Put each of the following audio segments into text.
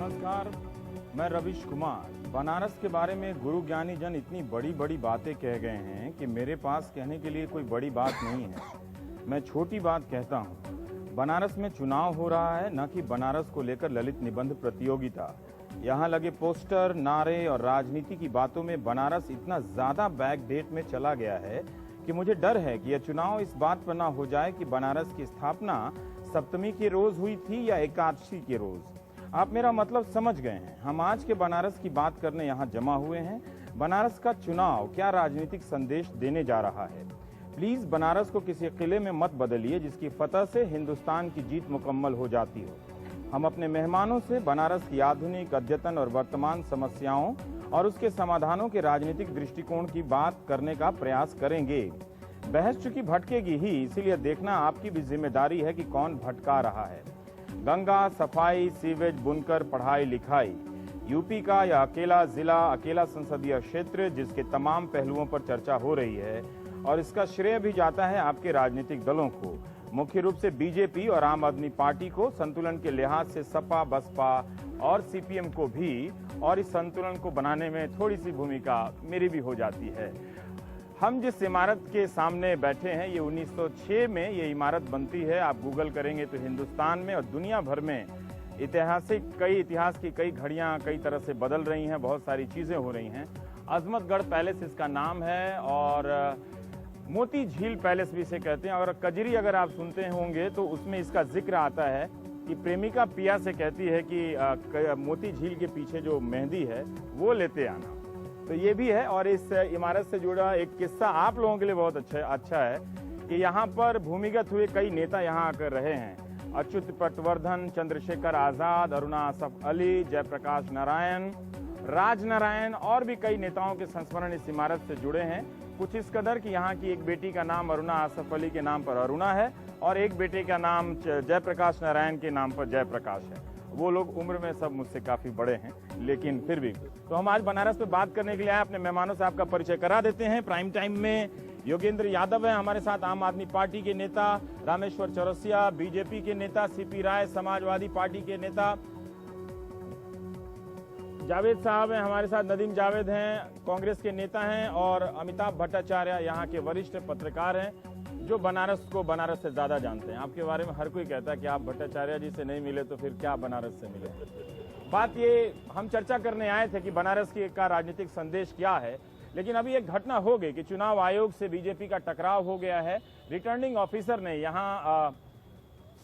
नमस्कार, मैं रविश कुमार। बनारस के बारे में गुरु ज्ञानी जन इतनी बड़ी बड़ी बातें कह गए हैं कि मेरे पास कहने के लिए कोई बड़ी बात नहीं है। मैं छोटी बात कहता हूँ। बनारस में चुनाव हो रहा है, न कि बनारस को लेकर ललित निबंध प्रतियोगिता। यहाँ लगे पोस्टर, नारे और राजनीति की बातों में बनारस इतना ज्यादा बैकडेट में चला गया है कि मुझे डर है कि यह चुनाव इस बात पर ना हो जाए कि बनारस की स्थापना सप्तमी के रोज हुई थी या एकादशी के रोज। आप मेरा मतलब समझ गए हैं। हम आज के बनारस की बात करने यहाँ जमा हुए हैं। बनारस का चुनाव क्या राजनीतिक संदेश देने जा रहा है। प्लीज बनारस को किसी किले में मत बदलिए जिसकी फतह से हिंदुस्तान की जीत मुकम्मल हो जाती हो। हम अपने मेहमानों से बनारस की आधुनिक, अद्यतन और वर्तमान समस्याओं और उसके समाधानों के राजनीतिक दृष्टिकोण की बात करने का प्रयास करेंगे। बहस चूंकि भटकेगी ही, इसीलिए देखना आपकी भी जिम्मेदारी है कि कौन भटका रहा है। गंगा, सफाई, सीवेज, बुनकर, पढ़ाई लिखाई, यूपी का यह अकेला जिला, अकेला संसदीय क्षेत्र जिसके तमाम पहलुओं पर चर्चा हो रही है, और इसका श्रेय भी जाता है आपके राजनीतिक दलों को, मुख्य रूप से बीजेपी और आम आदमी पार्टी को। संतुलन के लिहाज से सपा, बसपा और सीपीएम को भी, और इस संतुलन को बनाने में थोड़ी सी भूमिका मेरी भी हो जाती है। हम जिस इमारत के सामने बैठे हैं, ये 1906 में ये इमारत बनती है। आप गूगल करेंगे तो हिंदुस्तान में और दुनिया भर में इतिहास की कई घड़ियां कई तरह से बदल रही हैं, बहुत सारी चीजें हो रही हैं। अजमतगढ़ पैलेस इसका नाम है, और मोती झील पैलेस भी इसे कहते हैं। और कजरी अगर आप सुनते होंगे तो उसमें इसका जिक्र आता है कि प्रेमिका पिया से कहती है कि मोती झील के पीछे जो मेहंदी है वो लेते आना। तो ये भी है। और इस इमारत से जुड़ा एक किस्सा आप लोगों के लिए बहुत अच्छा है कि यहाँ पर भूमिगत हुए कई नेता यहाँ आकर रहे हैं। अच्युत पटवर्धन, चंद्रशेखर आजाद, अरुणा असफ अली, जयप्रकाश नारायण, राज नारायण और भी कई नेताओं के संस्मरण इस इमारत से जुड़े हैं। कुछ इस कदर कि यहाँ की एक बेटी का नाम अरुणा असफ अली के नाम पर अरुणा है और एक बेटे का नाम जयप्रकाश नारायण के नाम पर जयप्रकाश है। वो लोग उम्र में सब मुझसे काफी बड़े हैं, लेकिन फिर भी। तो हम आज बनारस पे बात करने के लिए आए। अपने मेहमानों से आपका परिचय करा देते हैं। प्राइम टाइम में योगेंद्र यादव है हमारे साथ, आम आदमी पार्टी के नेता, रामेश्वर चौरसिया बीजेपी के नेता, सीपी राय समाजवादी पार्टी के नेता, जावेद साहब हैं हमारे साथ, नदीम जावेद हैं कांग्रेस के नेता हैं, और अमिताभ भट्टाचार्य यहाँ के वरिष्ठ पत्रकार हैं जो बनारस से ज्यादा जानते हैं। आपके बारे में हर कोई कहता है कि आप भट्टाचार्य जी से नहीं मिले तो फिर क्या बनारस से मिले। बात ये हम चर्चा करने आए थे कि बनारस का राजनीतिक संदेश क्या है, लेकिन अभी एक घटना हो गई कि चुनाव आयोग से बीजेपी का टकराव हो गया है। रिटर्निंग ऑफिसर ने यहाँ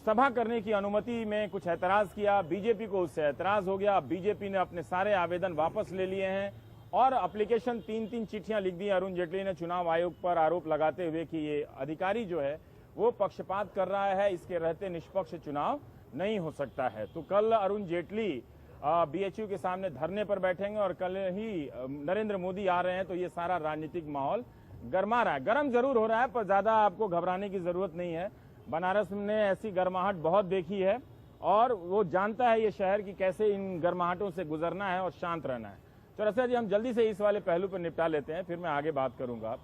सभा करने की अनुमति में कुछ ऐतराज किया, बीजेपी को उससे ऐतराज हो गया। बीजेपी ने अपने सारे आवेदन वापस ले लिए हैं और एप्लीकेशन 3 चिट्ठियां लिख दी। अरुण जेटली ने चुनाव आयोग पर आरोप लगाते हुए कि ये अधिकारी जो है वो पक्षपात कर रहा है, इसके रहते निष्पक्ष चुनाव नहीं हो सकता है। तो कल अरुण जेटली बीएचयू के सामने धरने पर बैठेंगे और कल ही नरेंद्र मोदी आ रहे हैं। तो ये सारा राजनीतिक माहौल गर्मा रहा है, गर्म जरूर हो रहा है, पर ज्यादा आपको घबराने की जरूरत नहीं है। बनारस ने ऐसी गर्माहट बहुत देखी है और वो जानता है ये शहर की कैसे इन गर्माहटों से गुजरना है और शांत रहना है। चौरसिया जी, हम जल्दी से इस वाले पहलू पर निपटा लेते हैं, फिर मैं आगे बात करूंगा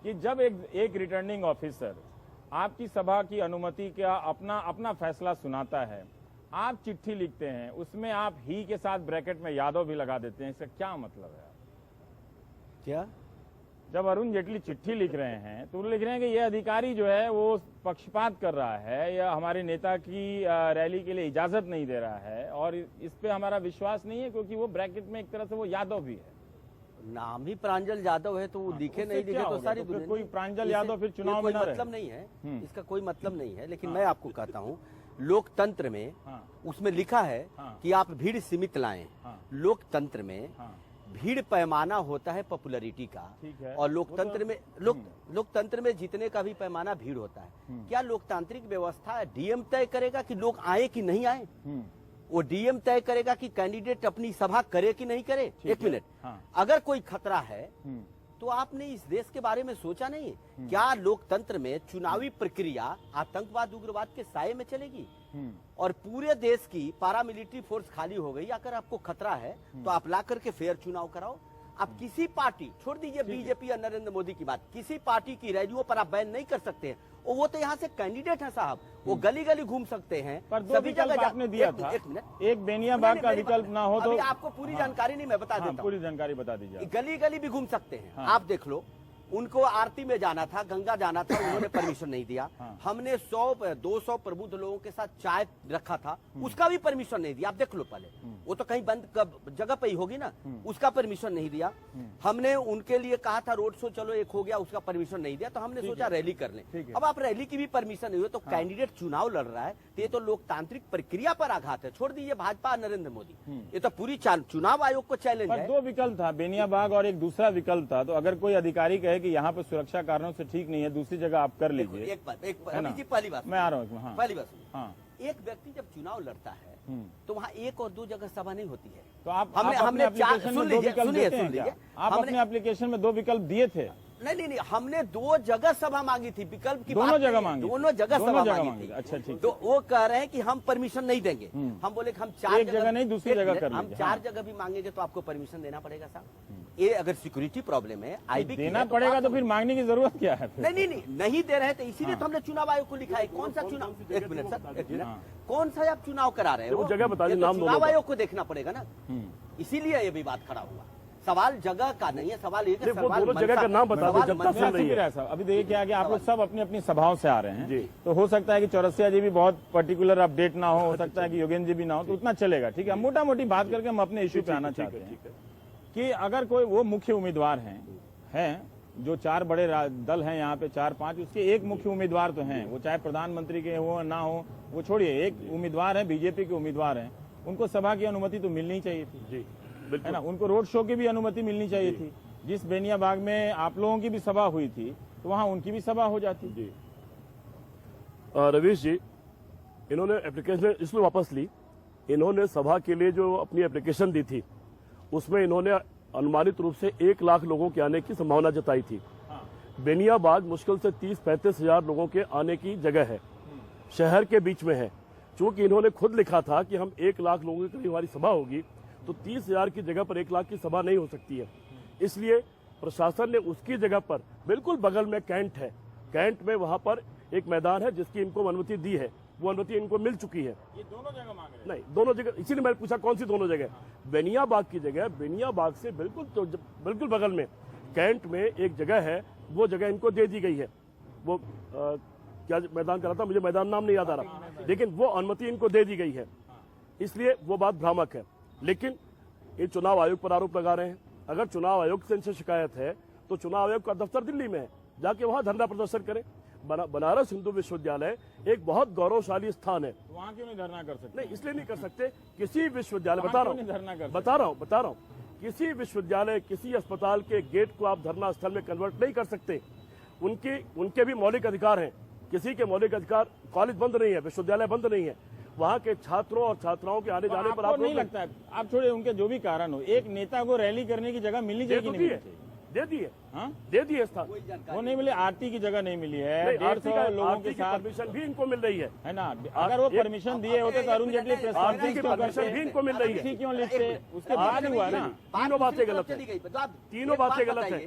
कि जब एक रिटर्निंग ऑफिसर आपकी सभा की अनुमति का अपना फैसला सुनाता है, आप चिट्ठी लिखते हैं, उसमें आप ही के साथ ब्रैकेट में यादव भी लगा देते हैं, इसका क्या मतलब है? क्या जब अरुण जेटली चिट्ठी लिख रहे हैं तो लिख रहे हैं कि यह अधिकारी जो है वो पक्षपात कर रहा है या हमारे नेता की रैली के लिए इजाजत नहीं दे रहा है, और इस पे हमारा विश्वास नहीं है क्योंकि वो ब्रैकेट में एक तरह से वो यादव भी है, नाम ही प्रांजल यादव है, तो वो दिखे नहीं दिखे तो सारी तो कोई प्रांजल यादव फिर चुनाव में मतलब नहीं है, इसका कोई मतलब नहीं है। लेकिन मैं आपको कहता हूँ, लोकतंत्र में उसमें लिखा है कि आप भीड़ सीमित लाएं। लोकतंत्र में भीड़ पैमाना होता है पॉपुलैरिटी का, और लोकतंत्र में जीतने का भी पैमाना भीड़ होता है। क्या लोकतांत्रिक व्यवस्था डीएम तय करेगा कि लोग आए कि नहीं आए? वो डीएम तय करेगा कि कैंडिडेट अपनी सभा करे कि नहीं करे? एक मिनट, अगर कोई खतरा है तो आपने इस देश के बारे में सोचा नहीं? क्या लोकतंत्र में चुनावी प्रक्रिया आतंकवाद, उग्रवाद के साये में चलेगी? और पूरे देश की पारामिलिट्री फोर्स खाली हो गई, अगर आपको खतरा है तो आप ला करके फेयर चुनाव कराओ। आप किसी पार्टी, छोड़ दीजिए बीजेपी या नरेंद्र मोदी की बात, किसी पार्टी की रैलियों पर आप बैन नहीं कर सकते हैं। वो तो यहाँ से कैंडिडेट है साहब, वो गली गली घूम सकते हैं। पर दो विकल्प आपने दिया था, एक बेनियाबाग का विकल्प ना हो तो आपको पूरी जानकारी नहीं, मैं बता देता हूँ, पूरी जानकारी बता दीजिए। गली गली भी घूम सकते हैं, आप देख लो। उनको आरती में जाना था, गंगा जाना था, उन्होंने परमिशन नहीं दिया। हमने 100-200 प्रबुद्ध लोगों के साथ चाय रखा था, उसका भी परमिशन नहीं दिया। आप देख लो पहले, वो तो कहीं बंद जगह पे ही होगी ना, उसका परमिशन नहीं दिया। हमने उनके लिए कहा था रोड शो, चलो एक हो गया, उसका परमिशन नहीं दिया, तो हमने सोचा रैली कर लें। अब आप रैली की भी परमिशन नहीं हो तो कैंडिडेट चुनाव लड़ रहा है, तो ये तो लोकतांत्रिक प्रक्रिया पर आघात है। छोड़ दीजिए भाजपा नरेंद्र मोदी, ये तो पूरी चुनाव आयोग को चैलेंज है। 2 विकल्प था, बेनियाबाग और एक दूसरा विकल्प था। तो अगर कोई अधिकारी कहे कि यहाँ पर सुरक्षा कारणों से ठीक नहीं है, दूसरी जगह आप कर लीजिए। एक पहली बात मैं आ रहा हूँ, पहली बात, एक व्यक्ति जब चुनाव लड़ता है तो वहाँ 1 और 2 जगह सभा नहीं होती है। तो हमने एप्लीकेशन में 2 विकल्प देते हैं क्या? आप अपने एप्लीकेशन में 2 विकल्प दिए थे? नहीं, हमने 2 जगह सभा मांगी थी, विकल्प की दोनों जगह मांगी, दोनों जगह सभा मांगी थी। अच्छा ठीक। तो वो कह रहे हैं कि हम परमिशन नहीं देंगे। हम बोले कि हम 4 जगह नहीं, दूसरी जगह कर हम 4 जगह भी मांगेंगे तो आपको परमिशन देना पड़ेगा साहब। ये अगर सिक्योरिटी प्रॉब्लम है, आईबी देना पड़ेगा, तो फिर मांगने की जरूरत क्या है? नहीं दे रहे थे, इसीलिए तो हमने चुनाव आयोग को लिखा है। कौन सा चुनाव, एक मिनट सर, एक मिनट, कौन सा आप चुनाव करा रहे हो, जगह बता दीजिए, चुनाव आयोग को देखना पड़ेगा ना, इसीलिए ये विवाद खड़ा हुआ। सवाल जगह का नहीं है, सवाल ये कि दोनों जगह का नाम बता दो, जनता सुन रही है। अभी देखिए क्या कि आप लोग सब अपनी अपनी सभाओं से आ रहे हैं, तो हो सकता है कि चौरसिया जी भी बहुत पर्टिकुलर अपडेट ना हो सकता है कि योगेंद्र जी भी ना हो, तो उतना चलेगा। ठीक है, मोटा मोटी बात करके हम अपने इश्यू पे आना चाहते हैं कि अगर कोई वो मुख्य उम्मीदवार हैं जो 4 बड़े दल हैं यहाँ पे 4-5, उसके एक मुख्य उम्मीदवार तो हैं, वो चाहे प्रधानमंत्री के हो ना हो, वो छोड़िए, एक उम्मीदवार है, बीजेपी के उम्मीदवार हैं, उनको सभा की अनुमति तो मिलनी चाहिए थी जी, है ना। उनको रोड शो की भी अनुमति मिलनी चाहिए थी। जिस बेनियाबाग में आप लोगों की भी सभा हुई थी, तो वहाँ उनकी भी सभा हो जाती जी। रवीश जी, इन्होंने एप्लीकेशन इसलिए वापस ली, इन्होंने सभा के लिए जो अपनी एप्लीकेशन दी थी उसमें इन्होंने अनुमानित रूप से 1 लाख लोगों के आने की संभावना जताई थी। बेनियाबाग मुश्किल से 30-35 हजार लोगों के आने की जगह है, शहर के बीच में है। चूंकि इन्होंने खुद लिखा था कि हम 1 लाख लोगों की हमारी सभा होगी, तो 30,000 की जगह पर 1 लाख की सभा नहीं हो सकती है। इसलिए प्रशासन ने उसकी जगह पर बिल्कुल बगल में कैंट है, कैंट में वहां पर एक मैदान है जिसकी इनको अनुमति दी है, वो अनुमति इनको मिल चुकी है। ये दोनों जगह मांग रहे हैं? नहीं, दोनों जगह, इसीलिए मैंने पूछा कौन सी दोनों जगह। बेनियाबाग की जगह, बेनियाबाग से बिल्कुल बगल में कैंट में एक जगह है, वो जगह इनको दे दी गई है। वो क्या मैदान करा था, मुझे मैदान नाम नहीं याद आ रहा, लेकिन वो अनुमति इनको दे दी गई है। इसलिए वो बात भ्रामक है। लेकिन ये चुनाव आयोग पर आरोप लगा रहे हैं। अगर चुनाव आयोग से इनसे शिकायत है तो चुनाव आयोग का दफ्तर दिल्ली में है, जाके वहां धरना प्रदर्शन करें। बनारस हिंदू विश्वविद्यालय एक बहुत गौरवशाली स्थान है, वहाँ क्यों नहीं धरना कर सकते? नहीं, इसलिए नहीं कर सकते। किसी विश्वविद्यालय, बता रहा हूँ, किसी विश्वविद्यालय, किसी अस्पताल के गेट को आप धरना स्थल में कन्वर्ट नहीं कर सकते। उनके भी मौलिक अधिकार हैं। किसी के मौलिक अधिकार, कॉलेज बंद नहीं है, विश्वविद्यालय बंद नहीं है, वहाँ के छात्रों और छात्राओं के आने जाने पर आप नहीं लगता है, आप छोड़िए उनके जो भी कारण हो, एक नेता को रैली करने की जगह मिलनी चाहिए। दे दी है, हाँ दे दी है स्थान, वो नहीं मिले। आरती की जगह नहीं मिली है, 150 लोगों के साथ परमिशन भी इनको मिल रही है ना। अगर वो परमिशन दिए होते तो अरुण जेटली प्रेस आरती की परमिशन भी इनको मिल रही है। क्यों लिस्ट है उसके बाद हुआ ना। तीनों बातें गलत है, तीनों बातें गलत है।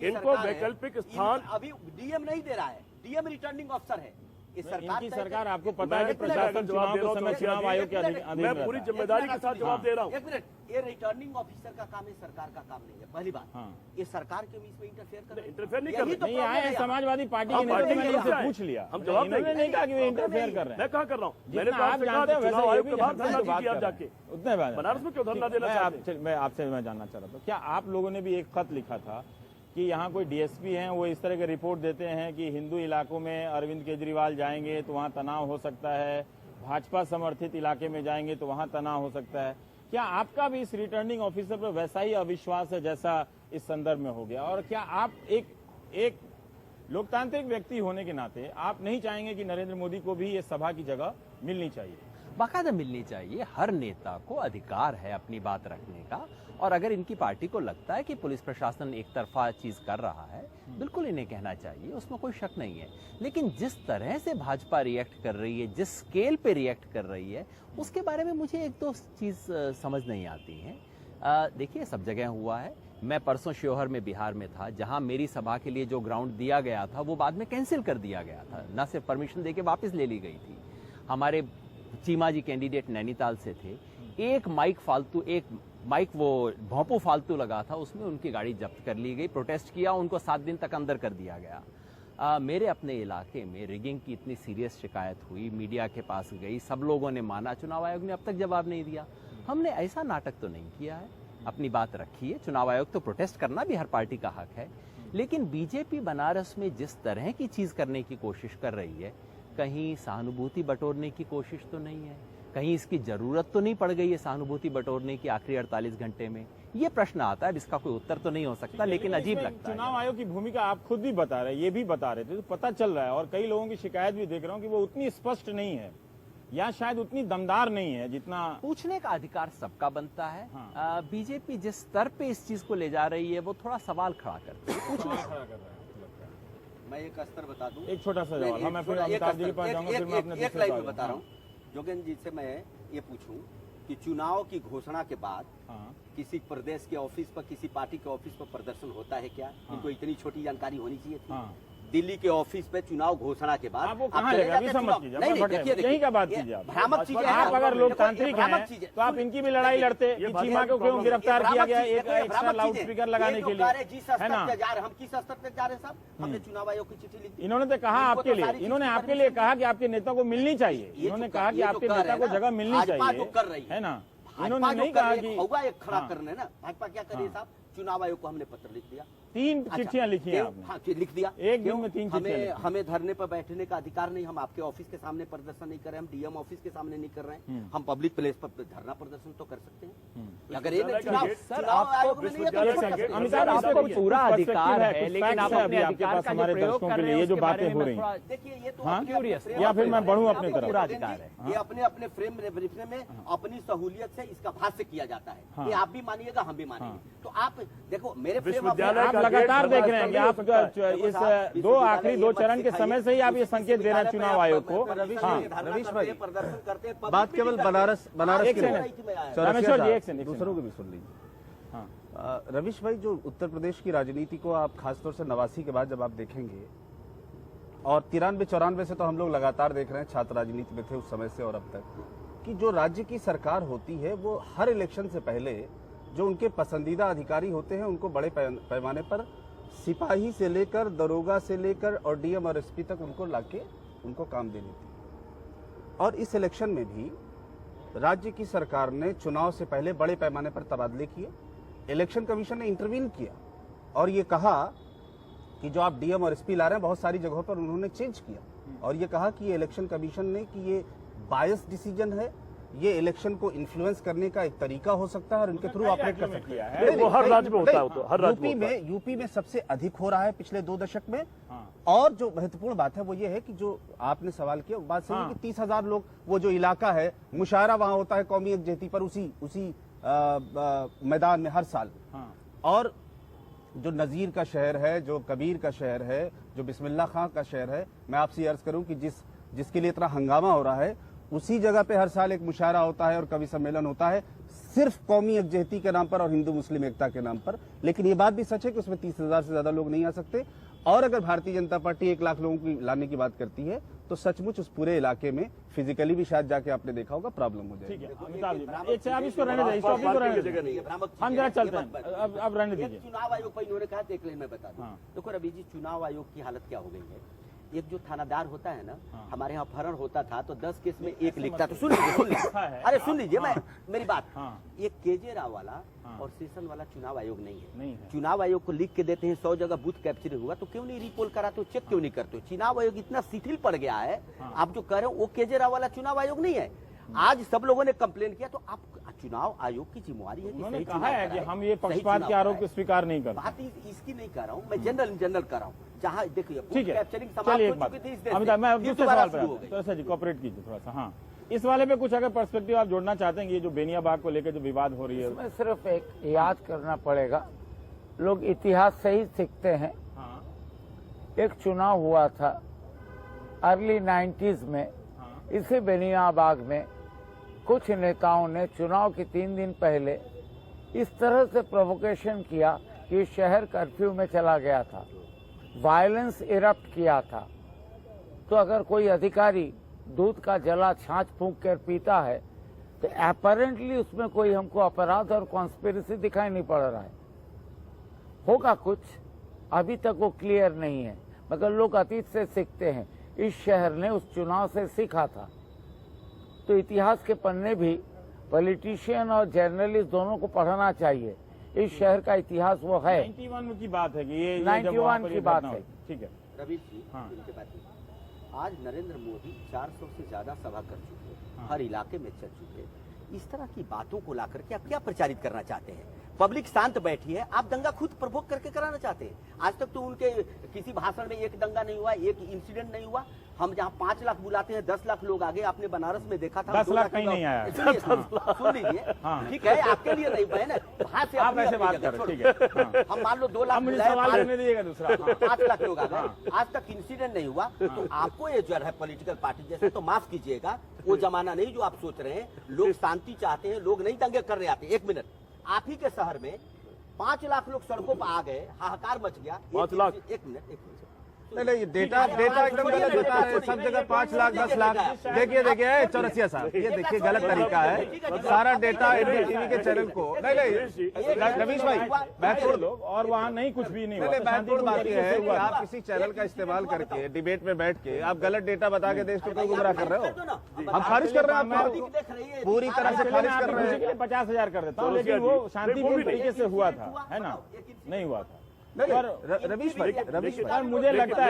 इनको वैकल्पिक स्थान अभी डीएम नहीं दे रहा है, डीएम रिटर्निंग अफसर है। इनकी सरकार, आपको पता है कि प्रशासन चुनाव के समय चुनाव आयोग के अधीन, मैं पूरी जिम्मेदारी के साथ जवाब दे रहा हूँ। एक मिनट, ये रिटर्निंग ऑफिसर का काम है, सरकार का काम नहीं है। पहली बात, ये सरकार के बीच में इंटरफेयर नहीं कर नहीं आए। समाजवादी पार्टी के नेता मैंने उनसे पूछ लिया, हम जवाब नहीं कहा कि वो इंटरफेयर कर रहे हैं। मैं कहाँ कर रहा हूँ? मैंने आप जानते हैं वैसे आयोग के बाद धरना कीजिए आप जाके, उतने बनारस में क्यों धरना देना चाहते हैं? मैं आपसे जानना चाह रहा था, क्या आप लोगों ने भी एक खत लिखा था कि यहाँ कोई डीएसपी हैं, वो इस तरह के रिपोर्ट देते हैं कि हिंदू इलाकों में अरविंद केजरीवाल जाएंगे तो वहाँ तनाव हो सकता है, भाजपा समर्थित इलाके में जाएंगे तो वहाँ तनाव हो सकता है। क्या आपका भी इस रिटर्निंग ऑफिसर पर वैसा ही अविश्वास है जैसा इस संदर्भ में हो गया? और क्या आप एक लोकतांत्रिक व्यक्ति होने के नाते आप नहीं चाहेंगे कि नरेंद्र मोदी को भी ये सभा की जगह मिलनी चाहिए? बाकायदा मिलनी चाहिए। हर नेता को अधिकार है अपनी बात रखने का, और अगर इनकी पार्टी को लगता है कि पुलिस प्रशासन एक तरफा चीज कर रहा है, बिल्कुल इन्हें कहना चाहिए, उसमें कोई शक नहीं है। लेकिन जिस तरह से भाजपा रिएक्ट कर रही है, जिस स्केल पे रिएक्ट कर रही है, उसके बारे में मुझे 1-2 चीज समझ नहीं आती है। देखिए, सब जगह हुआ है। मैं परसों शिवहर में बिहार में था, जहां मेरी सभा के लिए जो ग्राउंड दिया गया था वो बाद में कैंसिल कर दिया गया था, न सिर्फ परमिशन देके वापस ले ली गई थी। हमारे चीमा जी कैंडिडेट नैनीताल से थे, एक माइक वो भोंपू फालतू लगा था, उसमें उनकी गाड़ी जब्त कर ली गई, प्रोटेस्ट किया, उनको 7 दिन तक अंदर कर दिया गया। मेरे अपने इलाके में रिगिंग की इतनी सीरियस शिकायत हुई, मीडिया के पास गई, सब लोगों ने माना, चुनाव आयोग ने अब तक जवाब नहीं दिया। हमने ऐसा नाटक तो नहीं किया है, अपनी बात रखी है। चुनाव आयोग तो प्रोटेस्ट करना भी हर पार्टी का हक है, लेकिन बीजेपी बनारस में जिस तरह की चीज करने की कोशिश कर रही है, कहीं सहानुभूति बटोरने की कोशिश तो नहीं है, कहीं इसकी जरूरत तो नहीं पड़ गई है सहानुभूति बटोरने की आखिरी 48 घंटे में? ये प्रश्न आता है, इसका कोई उत्तर तो नहीं हो सकता, लेकिन अजीब लगता है। चुनाव आयोग की भूमिका आप खुद भी बता रहे, ये भी बता रहे थे, तो पता चल रहा है, और कई लोगों की शिकायत भी देख रहा हूँ कि वो उतनी स्पष्ट नहीं है या शायद उतनी दमदार नहीं है जितना। पूछने का अधिकार सबका बनता है। हाँ। बीजेपी जिस स्तर पे इस चीज को ले जा रही है वो थोड़ा सवाल खड़ा करती है। सवाल खड़ा कर रहा है। मैं एक स्तर बता दूं, एक छोटा सा सवाल, मैं फिर अमिताभ जी के पास जाऊंगा, फिर मैं अपने एक लाइन में बता रहा हूँ। जोगेंद्र जी से मैं ये पूछूं कि चुनाव की घोषणा के बाद किसी प्रदेश के ऑफिस पर, किसी पार्टी के ऑफिस पर प्रदर्शन होता है क्या? इनको इतनी छोटी जानकारी होनी चाहिए थी। दिल्ली के ऑफिस पे चुनाव घोषणा के बाद आप कहाँ लेगा? यही का बात कीजिए आप। भ्रामक चीजें। आप अगर लोकतांत्रिक हैं तो आप इनकी भी लड़ाई लड़ते कि चीमा को क्यों गिरफ्तार किया गया एक एक्स्ट्रा लाउड स्पीकर लगाने के लिए, है ना? हम किस स्तर पे जा रहे हैं साहब? हमने चुनाव आयोग की चिट्ठी लिखी। इन्होंने तो कहा आपके लिए, इन्होंने आपके लिए कहा कि आपके नेता को मिलनी चाहिए, इन्होंने कहा कि आपके नेता को जगह मिलनी चाहिए, है ना? इन्होंने नहीं कहा कि एक खड़ा करने ना भाजपा क्या करिए साहब, चुनाव आयोग को हमने पत्र लिख दिया, 3 चिट्ठियां लिखी हैं आपने। हाँ, लिख दिया। एक दिन में 3 चिट्ठियां। हमें धरने पर बैठने का अधिकार नहीं, हम आपके ऑफिस के सामने प्रदर्शन नहीं कर रहे हैं, हम डीएम ऑफिस के सामने नहीं कर रहे हैं, हम पब्लिक प्लेस पर धरना प्रदर्शन तो कर सकते हैं। अगर ये चुनाव आयोग में नहीं है तो अमिताभ आपको पूरा अधिकार है, लेकिन आप अपने आपके पास हमारे दर्शकों के लिए ये जो बातें हो रही हैं, देखिए ये तो क्यूरियस, या फिर मैं बढ़ूं अपने तरफ? पूरा अधिकार है। ये अपने अपने फ्रेम में अपनी सहूलियत से इसका भाष्य किया जाता है। ये आप भी मानिएगा, हम भी मानेंगे। तो आप देखो मेरे आप लगातार देख रहे हैं कि आप इस आखिरी 2 चरण के समय से ही आप ये संकेत दे रहे हैं चुनाव आयोग को। रवीश भाई प्रदर्शन करते बात केवल बनारस की रामेश्वर जी, एक सेकंड, दूसरों को भी सुन लीजिए। रवीश भाई, जो उत्तर प्रदेश की राजनीति को आप खासतौर से 89 के बाद जब आप देखेंगे, और 93-94 से तो हम लोग लगातार देख रहे हैं, छात्र राजनीति में थे उस समय से और अब तक, कि जो राज्य की सरकार होती है वो हर इलेक्शन से पहले जो उनके पसंदीदा अधिकारी होते हैं उनको बड़े पैमाने पर सिपाही से लेकर, दरोगा से लेकर और डीएम और एसपी तक उनको लाके उनको काम दे देती है। और इस इलेक्शन में भी राज्य की सरकार ने चुनाव से पहले बड़े पैमाने पर तबादले किए। इलेक्शन कमीशन ने इंटरवीन किया और ये कहा कि जो आप डीएम और एसपी ला रहे हैं बहुत सारी जगहों पर उन्होंने चेंज किया, और ये कहा कि ये इलेक्शन कमीशन ने कि ये बायस डिसीजन है, ये इलेक्शन को इन्फ्लुएंस करने का एक तरीका हो सकता है और इनके थ्रू ऑपरेट कर सकते हैं। वो हर राज्य में होता है, तो हर राज्य में यूपी में सबसे अधिक हो रहा है पिछले 2 दशक में। और जो महत्वपूर्ण बात है वो ये है कि जो आपने सवाल किया बात सही है कि 30,000 लोग, वो जो इलाका है मुशायरा वहां होता है कौमी यकजहती पर उसी मैदान में हर साल। और जो नजीर का शहर है, जो कबीर का शहर है, जो बिस्मिल्लाह खां का शहर है, मैं आपसे अर्ज करूं कि जिसके लिए इतना हंगामा हो रहा है उसी जगह पे हर साल एक मुशायरा होता है और कवि सम्मेलन होता है, सिर्फ कौमी यकजहती के नाम पर और हिंदू मुस्लिम एकता के नाम पर। लेकिन ये बात भी सच है कि उसमें 30,000 से ज्यादा लोग नहीं आ सकते। और अगर भारतीय जनता पार्टी 1 लाख लोगों की लाने की बात करती है तो सचमुच उस पूरे इलाके में फिजिकली भी शायद जाके आपने देखा होगा प्रॉब्लम हो जाएगी। आप इसको रहने दीजिए, हम जरा चलते हैं, अब रहने दीजिए। चुनाव आयोग पर इन्होंने कहा, एक लाइन में बता दूं। देखो रवि जी, चुनाव आयोग की हालत क्या हो गई है, एक जो थानादार होता है ना, हमारे यहाँ अपहरण होता था तो 10 केस में 1 लिखता, तो सुन लीजिए अरे सुन लीजिए मैं मेरी बात। ये केजे राव वाला और सेशन वाला चुनाव आयोग नहीं है। चुनाव आयोग को लिख के देते हैं 100 जगह बूथ कैप्चरिंग हुआ तो क्यों नहीं रिपोल कराते हो, चेक क्यों नहीं करते हो? चुनाव आयोग इतना शिथिल पड़ गया है, आप जो कह रहे हो वो केजे राव वाला चुनाव आयोग नहीं है। आज सब लोगों ने कंप्लेन किया, तो आप चुनाव आयोग की जिम्मेवारी है कि कहा है कि हम ये पक्षपात के आरोप को स्वीकार नहीं करते। बात इसकी नहीं कर रहा हूँ मैं, जनरल कर रहा हूँ। जहाँ देखिए ठीक है, चलिए एक बात अमिताभ, मैं दूसरे सवाल पर सर जी कोऑपरेट कीजिए थोड़ा सा। हाँ, इस वाले पे कुछ अगर पर्सपेक्टिव आप जोड़ना चाहते हैं, ये जो बेनिया बाग को लेकर जो विवाद हो रही है, इसमें सिर्फ एक याद करना पड़ेगा, लोग इतिहास से ही सीखते हैं। एक चुनाव हुआ था अर्ली 90s में, इसी बेनिया बाग में कुछ नेताओं ने चुनाव के 3 दिन पहले इस तरह से प्रोवोकेशन किया कि शहर कर्फ्यू में चला गया था, वायलेंस इरप्ट किया था। तो अगर कोई अधिकारी दूध का जला छाछ फूंक कर पीता है तो अपैरेंटली उसमें कोई हमको अपराध और कॉन्स्पिरेसी दिखाई नहीं पड़ रहा है। होगा कुछ, अभी तक वो क्लियर नहीं है, मगर लोग अतीत से सीखते हैं। इस शहर ने उस चुनाव से सीखा था। तो इतिहास के पन्ने भी पॉलिटिशियन और जर्नलिस्ट दोनों को पढ़ना चाहिए। इस शहर का इतिहास वो है। 91 की बात है कि ये 91 की बात है। ठीक है रवीश जी, हाँ। इनके बात नहीं। आज नरेंद्र मोदी 400 से ज्यादा सभा कर चुके हैं, हर इलाके में चल चुके हैं। इस तरह की बातों को लाकर के आप क्या प्रचारित करना चाहते हैं? पब्लिक शांत बैठी है, आप दंगा खुद प्रवोक करके कराना चाहते हैं। आज तक तो उनके किसी भाषण में एक दंगा नहीं हुआ, एक इंसिडेंट नहीं हुआ। हम जहाँ 5 लाख बुलाते हैं 10 लाख लोग आगे, आपने बनारस में देखा था 10 लाख कहीं नहीं आया। सुन लीजिए, ठीक है, आपके लिए नहीं बहन, वहाँ से आप ऐसे बात कर, ठीक है। हम मान लो 2 लाख मुझे सवाल करने दीजिएगा दूसरा। 5 लाख लोग आ गए, आज तक इंसिडेंट नहीं हुआ। तो आपको ये जो है पॉलिटिकल पार्टी जैसे, तो माफ कीजिएगा, वो जमाना नहीं जो आप सोच रहे हैं। लोग शांति चाहते हैं, लोग नहीं दंगे कर रहे आते। 1 मिनट, आप ही के शहर में 5 लाख लोग सड़कों पर आ गए, हाहाकार मच गया। 5 लाख। 1 मिनट। नहीं, ये डेटा एकदम गलत बता रहे हैं। सब जगह 5 लाख 10 लाख। देखिए चौरसिया साहब, ये देखिए गलत तरीका है। सारा डेटा एनडीटीवी के चैनल को नहीं रवीश भाई महत्वपूर्ण लोग, और वहाँ नहीं कुछ भी नहीं हुआ। महत्वपूर्ण बात यह है कि आप किसी चैनल का इस्तेमाल करके डिबेट में बैठ के आप गलत डेटा बता के देश को क्यों गुमराह कर रहे हो? हम खारिज कर रहे हैं, आपको पूरी तरह से खारिज कर रहे हैं। 50,000 कर देता हूँ, लेकिन वो शांतिपूर्ण तरीके से हुआ था, है ना? नहीं हुआ था। रवीश भाई और मुझे लगता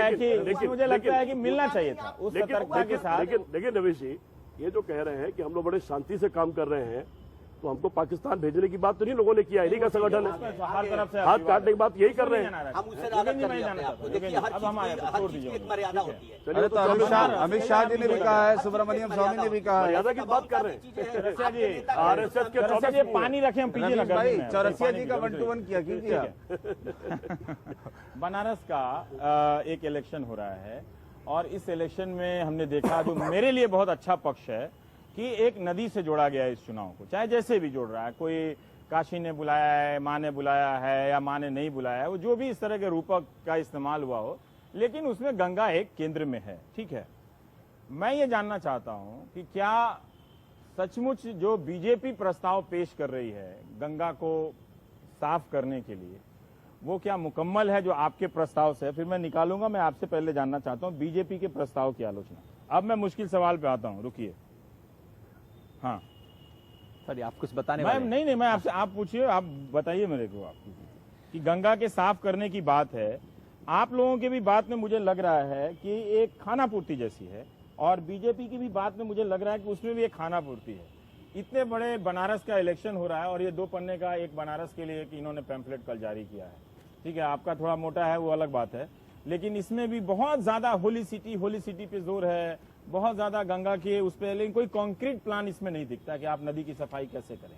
है कि मिलना चाहिए था उस सतर्कता के साथ। लेकिन रवीश जी, ये जो कह रहे हैं कि हम लोग बड़े शांति से काम कर रहे हैं, तो हमको पाकिस्तान भेजने की बात तो नहीं लोगों ने किया, इन्हीं का संगठन है। हर तरफ से हाथ काटने की बात यही कर रहे हैं। हम उससे नाराज कर रहे हैं आपको। देखिए, हर चीज की एक मर्यादा होती है। अरे तो अमित शाह जी ने भी कहा है, सुब्रमण्यम स्वामी ने भी कहा है। मर्यादा की बात कर रहे हैं। आरएसएस के 24 पानी रखे हम पीछे लगा भाई चौरसिया जी का 1-to-1 किया, क्यों किया? बनारस का एक इलेक्शन हो रहा है, और इस इलेक्शन में हमने देखा, जो मेरे लिए बहुत अच्छा पक्ष है, कि एक नदी से जोड़ा गया है इस चुनाव को। चाहे जैसे भी जोड़ रहा है, कोई काशी ने बुलाया है, माँ ने बुलाया है, या माँ ने नहीं बुलाया है, वो जो भी इस तरह के रूपक का इस्तेमाल हुआ हो, लेकिन उसमें गंगा एक केंद्र में है। ठीक है, मैं ये जानना चाहता हूं कि क्या सचमुच जो बीजेपी प्रस्ताव पेश कर रही है गंगा को साफ करने के लिए, वो क्या मुकम्मल है जो आपके प्रस्ताव से? फिर मैं निकालूंगा। मैं आपसे पहले जानना चाहता हूं बीजेपी के प्रस्ताव की आलोचना। अब मैं मुश्किल सवाल पे आता हूं, रुकिए। हाँ सर, आप कुछ बताने मैं नहीं, मैं आपसे, आप पूछिए, आप बताइए मेरे को, आप कि गंगा के साफ करने की बात है। आप लोगों की भी बात में मुझे लग रहा है कि एक खाना पूर्ति जैसी है, और बीजेपी की भी बात में मुझे लग रहा है कि उसमें भी एक खाना पूर्ति है। इतने बड़े बनारस का इलेक्शन हो रहा है, और ये 2 पन्ने का एक बनारस के लिए कि इन्होंने पैम्फलेट कल जारी किया है। ठीक है, आपका थोड़ा मोटा है, वो अलग बात है, लेकिन इसमें भी बहुत ज्यादा होली सिटी पे जोर है, बहुत ज्यादा गंगा के उस पे, लेकिन कोई कॉन्क्रीट प्लान इसमें नहीं दिखता कि आप नदी की सफाई कैसे करें।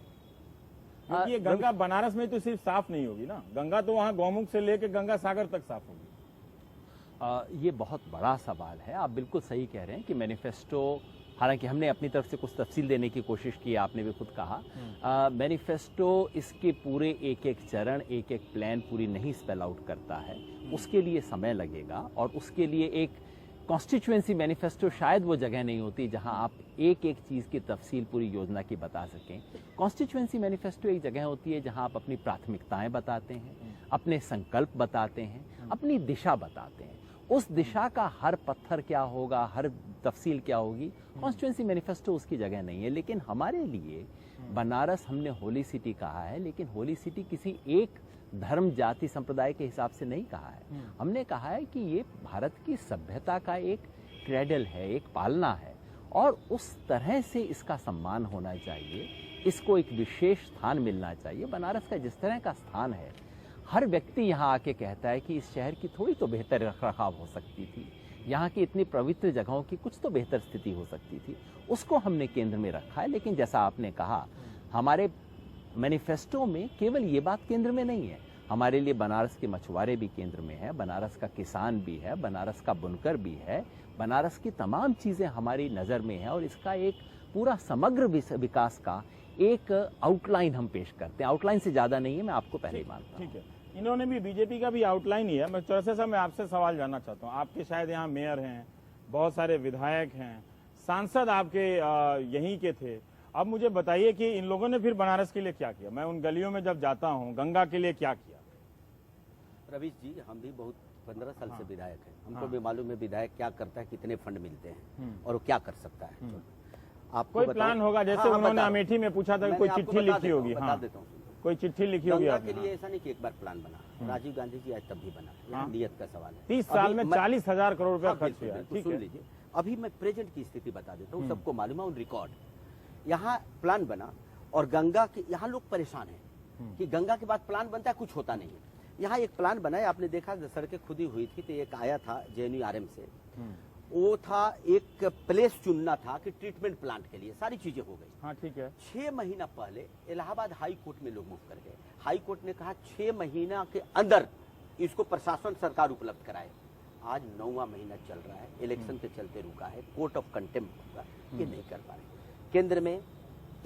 क्योंकि ये गंगा बनारस में तो सिर्फ साफ नहीं होगी ना, गंगा तो वहाँ गौमुख से लेकर गंगा सागर तक साफ होगी। ये बहुत बड़ा सवाल है। आप बिल्कुल सही कह रहे हैं कि मैनिफेस्टो, हालांकि हमने अपनी तरफ से कुछ तफसील देने की कोशिश की, आपने भी खुद कहा, मैनिफेस्टो इसके पूरे एक चरण, एक प्लान पूरी नहीं स्पेल आउट करता है। उसके लिए समय लगेगा, और उसके लिए एक कॉन्स्टिट्यूएंसी मैनिफेस्टो शायद वो जगह नहीं होती जहां आप एक चीज़ की तफसील पूरी योजना की बता सकें। कॉन्स्टिट्यूएंसी मैनिफेस्टो एक जगह होती है जहां आप अपनी प्राथमिकताएं बताते हैं, अपने संकल्प बताते हैं, अपनी दिशा बताते हैं। उस दिशा का हर पत्थर क्या होगा, हर तफसील क्या होगी, कॉन्स्टिट्यूएंसी मैनिफेस्टो उसकी जगह नहीं है। लेकिन हमारे लिए बनारस, हमने होली सिटी कहा है, लेकिन होली सिटी किसी एक धर्म, जाति, संप्रदाय के हिसाब से नहीं कहा है। हमने कहा है कि ये भारत की सभ्यता का एक क्रेडल है, एक पालना है, और उस तरह से इसका सम्मान होना चाहिए, इसको एक विशेष स्थान मिलना चाहिए। बनारस का जिस तरह का स्थान है, हर व्यक्ति यहाँ आके कहता है कि इस शहर की थोड़ी तो बेहतर रखरखाव हो सकती थी, यहाँ की इतनी पवित्र जगहों की कुछ तो बेहतर स्थिति हो सकती थी, उसको हमने केंद्र में रखा है। लेकिन जैसा आपने कहा, हमारे मैनिफेस्टो में केवल ये बात केंद्र में नहीं है, हमारे लिए बनारस के मछुआरे भी केंद्र में है, बनारस का किसान भी है, बनारस का बुनकर भी है, बनारस की तमाम चीज़ें हमारी नज़र में है, और इसका एक पूरा समग्र विकास का एक आउटलाइन हम पेश करते हैं। आउटलाइन से ज्यादा नहीं है, मैं आपको पहले ही मानता हूं। ठीक है, इन्होंने भी बीजेपी का भी आउटलाइन ही है। मैं चौरसिया साहब मैं आपसे सवाल जानना चाहता हूँ। आपके शायद यहाँ मेयर हैं, बहुत सारे विधायक हैं, सांसद आपके यहीं के थे। अब मुझे बताइए कि इन लोगों ने फिर बनारस के लिए क्या किया? मैं उन गलियों में जब जाता हूँ, गंगा के लिए क्या किया? रवीश जी, हम भी बहुत 15 साल से विधायक हैं, हमको भी मालूम है विधायक क्या करता है, कितने फंड मिलते हैं और वो क्या कर सकता है। आपको कोई प्लान होगा? जैसे उन्होंने अमेठी में पूछा था कि कोई चिट्ठी लिखी होगी। बता देता हूँ, कोई चिट्ठी लिखी होगी गंगा के लिए ऐसा नहीं कि एक बार प्लान बना, राजीव गांधी जी आज तब भी बना, यहाँ नियत का सवाल है। 30 साल में 40,000 करोड़ रुपया खर्च बिल्कुल, हुआ। बिल्कुल, ठीक सुन है, लीजिए, अभी मैं प्रेजेंट की स्थिति बता देता हूँ, सबको मालूम है, ऑन रिकॉर्ड। यहाँ प्लान बना और गंगा के यहाँ लोग परेशान हैं कि गंगा के बाद प्लान बनता है, कुछ होता नहीं है। यहाँ एक प्लान बना है, आपने देखा सड़कें खुदी हुई थी तो एक आया था JNURM से, वो था एक प्लेस चुनना था कि ट्रीटमेंट प्लांट के लिए, सारी चीजें हो गई। हाँ ठीक है। 6 महीना पहले इलाहाबाद हाई कोर्ट में लोग मूव कर गए। हाई कोर्ट ने कहा 6 महीना के अंदर इसको प्रशासन सरकार उपलब्ध कराए। आज 9वां महीना चल रहा है, इलेक्शन के चलते रुका है, कोर्ट ऑफ कंटेम्प्ट होगा, ये नहीं कर पा रहे। केंद्र में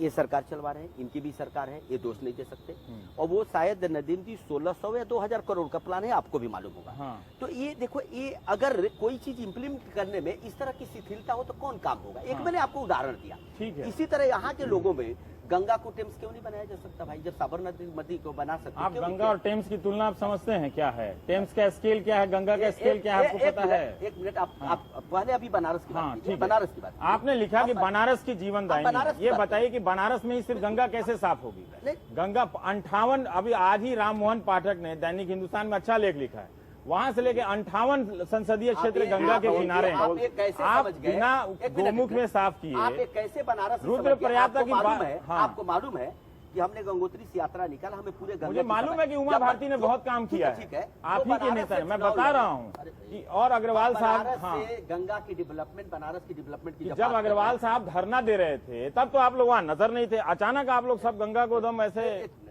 ये सरकार चलवा रहे हैं, इनकी भी सरकार है, ये दोष नहीं दे सकते। और वो शायद नदीम जी 1600 या 2000 करोड़ का प्लान है, आपको भी मालूम होगा। हाँ। तो ये देखो, ये अगर कोई चीज इंप्लीमेंट करने में इस तरह की शिथिलता हो तो कौन काम होगा। एक मैंने आपको उदाहरण दिया, ठीक है। इसी तरह यहाँ के लोगों में गंगा को टेम्स क्यों नहीं बनाया जा सकता भाई? जब साबरमती नदी को बना सकते, आप गंगा और टेम्स की तुलना आप समझते हैं क्या है? टेम्स का स्केल क्या है, गंगा का स्केल क्या है, आपको पता है? एक मिनट, आप पहले अभी बनारस की बात कीजिए, बनारस की बात कीजिए। आपने लिखा कि बनारस की जीवन दायिनी। बनारस की ये बात बताइए कि बनारस में ही सिर्फ गंगा कैसे साफ होगी? नहीं। गंगा 58, अभी आज ही राम मोहन पाठक ने दैनिक हिंदुस्तान में अच्छा लेख लिखा है, वहां से लेके 58 संसदीय क्षेत्र गंगा के किनारे हैं। आप बिना गोमुख में साफ किए, आप कैसे बनारस रुद्रप्रयाग की बात है। आपको मालूम है कि हमने गंगोत्री से यात्रा निकाला, हमें पूरे गंगा मुझे मालूम है कि उमा भारती ने बहुत काम किया है, ठीक है, आप ही के नेता है, मैं बता रहा हूँ कि और अग्रवाल साहब, हाँ, गंगा की डेवलपमेंट, बनारस की डेवलपमेंट की जब अग्रवाल साहब धरना दे रहे थे तब तो आप लोग वहाँ नजर नहीं थे, अचानक आप लोग सब गंगा को दम ऐसे।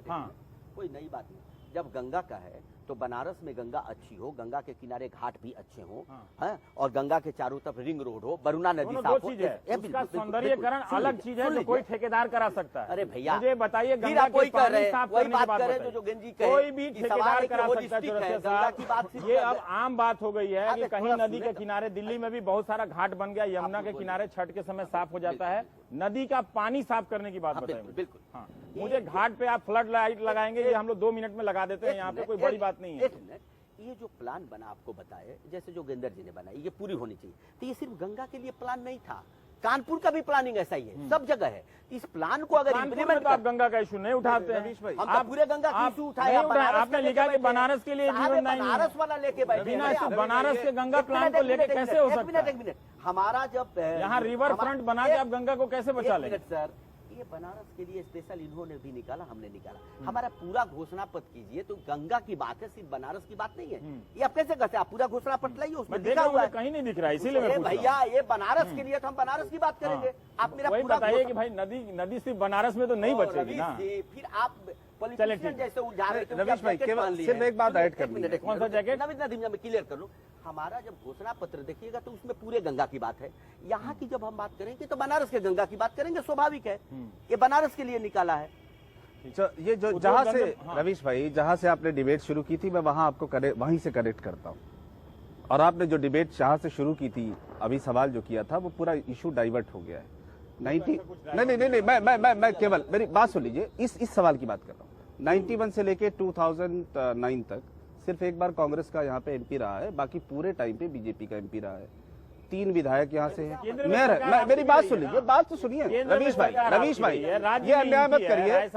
हाँ, कोई नई बात नहीं, जब गंगा का है तो बनारस में गंगा अच्छी हो, गंगा के किनारे घाट भी अच्छे हो, हैं, और गंगा के चारों तरफ रिंग रोड हो, वरुणा नदी साफ हो। उसका सौंदर्यीकरण अलग चीज है, जो कोई ठेकेदार करा सकता है। अरे भैया, मुझे बताइए, गंगा कोई के पानी साफ करने की बात बताइए। जो गंजी कहे, कोई भी ठेकेदार करा सकता है चौरसिया साहब। ये अब आम बात हो गई है कि कहीं नदी के किनारे, दिल्ली में भी बहुत सारा घाट बन गया, यमुना के किनारे छठ के समय साफ हो जाता है। नदी का पानी साफ करने की बात बताइए। बिल्कुल, हाँ, मुझे घाट पे आप फ्लड लाइट लगाएंगे, ये हम लोग 2 मिनट में लगा देते हैं, यहाँ पे कोई बड़ी बात नहीं है। ये जो प्लान बना आपको बताए, जैसे जो गेंदर जी ने बनाई, ये पूरी होनी चाहिए। तो ये सिर्फ गंगा के लिए प्लान नहीं था, कानपुर का भी प्लानिंग ऐसा ही है, सब जगह है। इस प्लान को अगर इम्प्लीमेंट, आप गंगा का इशू नहीं उठाते हैं। हम तो पूरे गंगा का इशू उठाया। आपने लिखा कि बनारस के लिए जीवन दायिनी, बनारस वाला लेके बैठे, बनारस के गंगा प्लान को लेके कैसे हो सकता है? एक मिनट, हमारा जब यहाँ रिवर फ्रंट बना के आप गंगा को कैसे बचा लेंगे? सर, ये बनारस के लिए स्पेशल इन्होंने भी निकाला, हमने निकाला, हमारा पूरा घोषणा पत्र कीजिए तो गंगा की बात है, सिर्फ बनारस की बात नहीं है। ये आप कैसे कहते हैं? आप पूरा घोषणा पत्र लाइए, उसमें लिखा हुआ है, कहीं नहीं दिख रहा है, इसीलिए मैं पूछ रहा हूं। भैया ये बनारस के लिए तो हम बनारस की बात करेंगे, आप मेरा वही पूरा बताइए कि भाई नदी सिर्फ बनारस में तो नहीं बचेगी ना। फिर आप पॉलिटिशियन जैसे उलझा रहे थे। रमेश भाई, केवल सिर्फ एक बात ऐड करनी है। कौन सा जैकेट? नवीन मैं क्लियर कर लूं, हमारा जब घोषणा पत्र देखिएगा तो उसमें पूरे गंगा की बात है। यहाँ की जब हम बात करेंगे तो बनारस के गंगा की बात करेंगे, स्वाभाविक है, ये बनारस के लिए निकाला है। ये जो जहाँ से रवीश भाई, जहाँ से आपने डिबेट शुरू की थी, मैं वहाँ आपको वहीं से कनेक्ट करता हूँ। और आपने जो डिबेट जहाँ से शुरू की थी, अभी सवाल जो किया था, वो पूरा इशू डाइवर्ट हो गया है। नहीं, मैं केवल मेरी बात सुन लीजिए, इस सवाल की बात कर रहा हूँ। 91 से लेके 2009 तक सिर्फ एक बार कांग्रेस का यहाँ पे एमपी रहा है, बाकी पूरे टाइम पे बीजेपी का एमपी रहा है। 3 विधायक यहाँ से हैं। मेरी बात सुन लीजिए, बात तो सुनिए रवीश भाई, ये अन्याय मत करिए,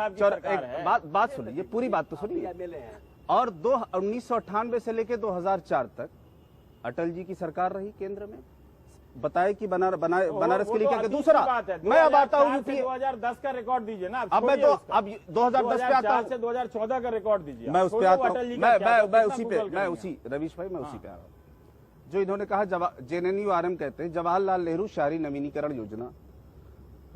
बात सुन लीजिए, पूरी बात तो सुनिए। और 1998 से लेके 2004 तक अटल जी की सरकार रही केंद्र में, बताए कि बनारस के लिए क्या। दूसरा, मैं अब आता हूँ यूपी 2010 का रिकॉर्ड दीजिए ना। अब मैं तो अब 2010 पे आता हूँ, 2014 का रिकॉर्ड दीजिए। मैं उस पे आता हूँ, मैं उसी पे, रवीश भाई, मैं उसी पे आ रहा हूँ। जो इन्होंने कहा, JNURM कहते हैं जवाहरलाल नेहरू शहरी नवीनीकरण योजना,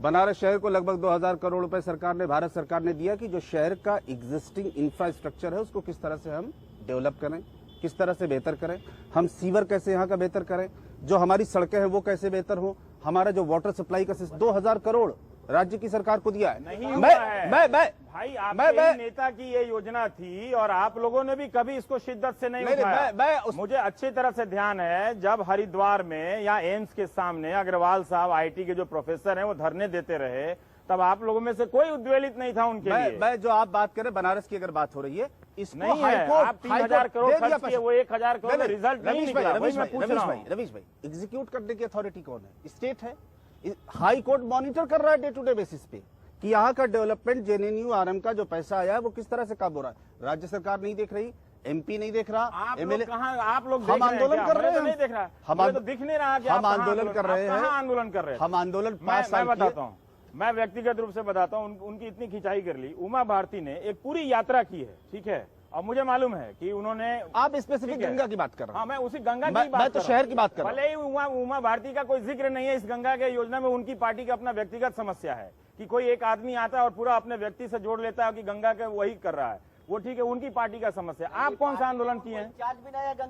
बनारस शहर को लगभग 2000 करोड़ रुपए सरकार ने, भारत सरकार ने दिया कि जो शहर का एग्जिस्टिंग इंफ्रास्ट्रक्चर है उसको किस तरह से हम डेवलप करें, किस तरह से बेहतर करें, हम सीवर कैसे यहाँ का बेहतर करें, जो हमारी सड़कें हैं वो कैसे बेहतर हो, हमारा जो वाटर सप्लाई का सिस्टम, 2000 करोड़ राज्य की सरकार को दिया है। नहीं हुआ है। मैं भाई आपके नेता की ये योजना थी और आप लोगों ने भी कभी इसको शिद्दत से नहीं उठाया। मुझे अच्छी तरह से ध्यान है जब हरिद्वार में या एम्स के सामने अग्रवाल साहब आईटी के जो प्रोफेसर हैं वो धरने देते रहे, तब आप लोगों में से कोई उद्वेलित नहीं था उनके लिए। मैं जो आप बात करें बनारस की अगर बात हो रही है, इसको नहीं है, आप 3,000 करोड़ खर्च किए, वो 1,000 करोड़ में रिजल्ट नहीं निकला। रवीश भाई एग्जीक्यूट करने की अथॉरिटी कौन है? स्टेट है। हाई कोर्ट मॉनिटर कर रहा है डे टू डे बेसिस पे कि यहाँ का डेवलपमेंट जेएनयू आरएम का जो पैसा आया है वो किस तरह से काम हो रहा है। राज्य सरकार नहीं देख रही, एमपी नहीं देख रहा, एमएलए कहाँ, आप लोग हम आंदोलन कर रहे हैं, नहीं देख रहा, हम तो दिख नहीं रहा कि हम आंदोलन कर रहे हैं, आंदोलन कर रहे हैं। हम आंदोलन मैं बताता हूँ, मैं व्यक्तिगत रूप से बताता हूँ, उनकी इतनी खिंचाई कर ली। उमा भारती ने एक पूरी यात्रा की है, ठीक है, और मुझे मालूम है कि उन्होंने, आप स्पेसिफिक गंगा की बात कर रहे हैं। हाँ, मैं उसी गंगा की बात कर रहा हूं। मैं तो शहर की बात कर रहा हूं। भले ही उमा भारती का कोई जिक्र नहीं है इस गंगा के योजना में, उनकी पार्टी का अपना व्यक्तिगत समस्या है कि कोई एक आदमी आता है और पूरा अपने व्यक्ति से जोड़ लेता है कि गंगा का वही कर रहा है, वो ठीक है, उनकी पार्टी का समस्या। आप कौन सा आंदोलन किए हैं,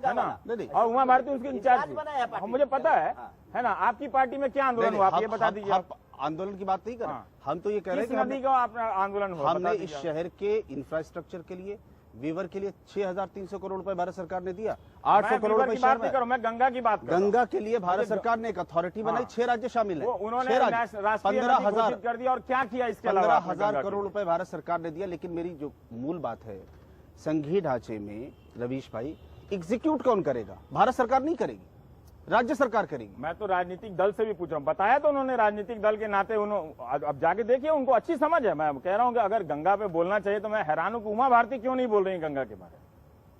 है ना? और उमा भारती उसकी इंचार्ज, मुझे पता है ना? आपकी पार्टी में क्या आंदोलन हुआ, आप ये बता दीजिए। आंदोलन की बात नहीं कर रहे, हम तो ये कह रहे हैं कि नदी का आंदोलन हुआ, हमने इस शहर के इंफ्रास्ट्रक्चर के लिए, वीवर के लिए 6,300 करोड़ रुपए भारत सरकार ने दिया। 800 करोड़ रुपए शहर में। मैं गंगा की बात कर रहा हूं। गंगा के लिए भारत सरकार ने एक अथॉरिटी बनाई, 6 राज्य शामिल है। उन्होंने राष्ट्रीय नदी घोषित कर दिया और क्या किया इसके अलावा? 15,000 करोड़ रुपए भारत सरकार ने दिया। लेकिन मेरी जो मूल बात है, संघीय ढांचे में रवीश भाई एग्जीक्यूट कौन करेगा? भारत सरकार नहीं करेगी, राज्य सरकार करेगी। मैं तो राजनीतिक दल से भी पूछ रहा हूँ, बताया तो उन्होंने राजनीतिक दल के नाते, अब जाके देखिए, उनको अच्छी समझ है। मैं कह रहा हूँ कि अगर गंगा पे बोलना चाहिए तो मैं हैरान हूँ कि उमा भारती क्यों नहीं बोल रही गंगा के बारे में।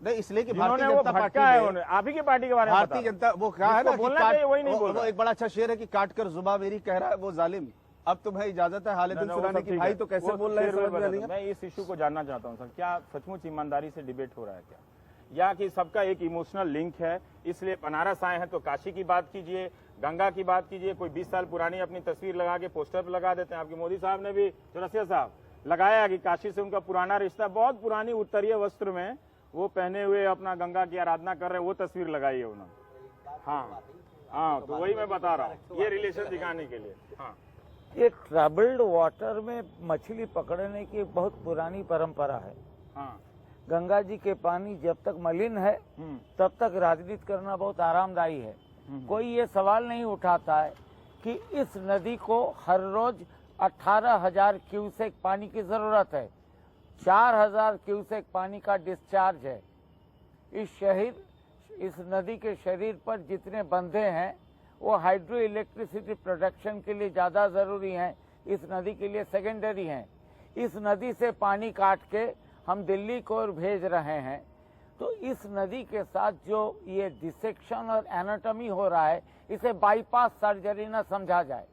नहीं, इसलिए कि भारतीय जनता पार्टी है, आप ही की पार्टी के बारे में, भारतीय जनता वो कहा है ना, वही नहीं बोल रहा। वो एक बड़ा अच्छा शेर है कि काट कर जुबा मेरी कह रहा है वो जालिम। अब तुम्हें इजाजत है हाल दिन सुनाने की, भाई तो कैसे बोल रहे हैं? मैं इस इशू को जानना चाहता हूँ सर, क्या सचमुच ईमानदारी से डिबेट हो रहा है क्या, या कि सबका एक इमोशनल लिंक है, इसलिए बनारस आए हैं तो काशी की बात कीजिए, गंगा की बात कीजिए। कोई 20 साल पुरानी अपनी तस्वीर लगा के पोस्टर पे लगा देते हैं। आपके मोदी साहब ने भी, चौरसिया साहब, लगाया कि काशी से उनका पुराना रिश्ता, बहुत पुरानी उत्तरीय वस्त्र में वो पहने हुए अपना गंगा की आराधना कर रहे हैं, वो तस्वीर लगाई है उन्होंने। हाँ, तो वही मैं बता रहा हूँ, ये रिलेशन दिखाने के लिए। हाँ, ये ट्रबल्ड वाटर में मछली पकड़ने की एक बहुत पुरानी परंपरा है। हाँ, गंगा जी के पानी जब तक मलिन है तब तक राजनीति करना बहुत आरामदायी है। कोई ये सवाल नहीं उठाता है कि इस नदी को हर रोज 18,000 क्यूसेक पानी की जरूरत है, 4,000 क्यूसेक पानी का डिस्चार्ज है। इस नदी के शरीर पर जितने बंधे हैं वो हाइड्रो इलेक्ट्रिसिटी प्रोडक्शन के लिए ज्यादा जरूरी हैं, इस नदी के लिए सेकेंडरी हैं। इस नदी से पानी काट के हम दिल्ली को ओर भेज रहे हैं, तो इस नदी के साथ जो ये डिसेक्शन और एनाटॉमी हो रहा है, इसे बाईपास सर्जरी न समझा जाए।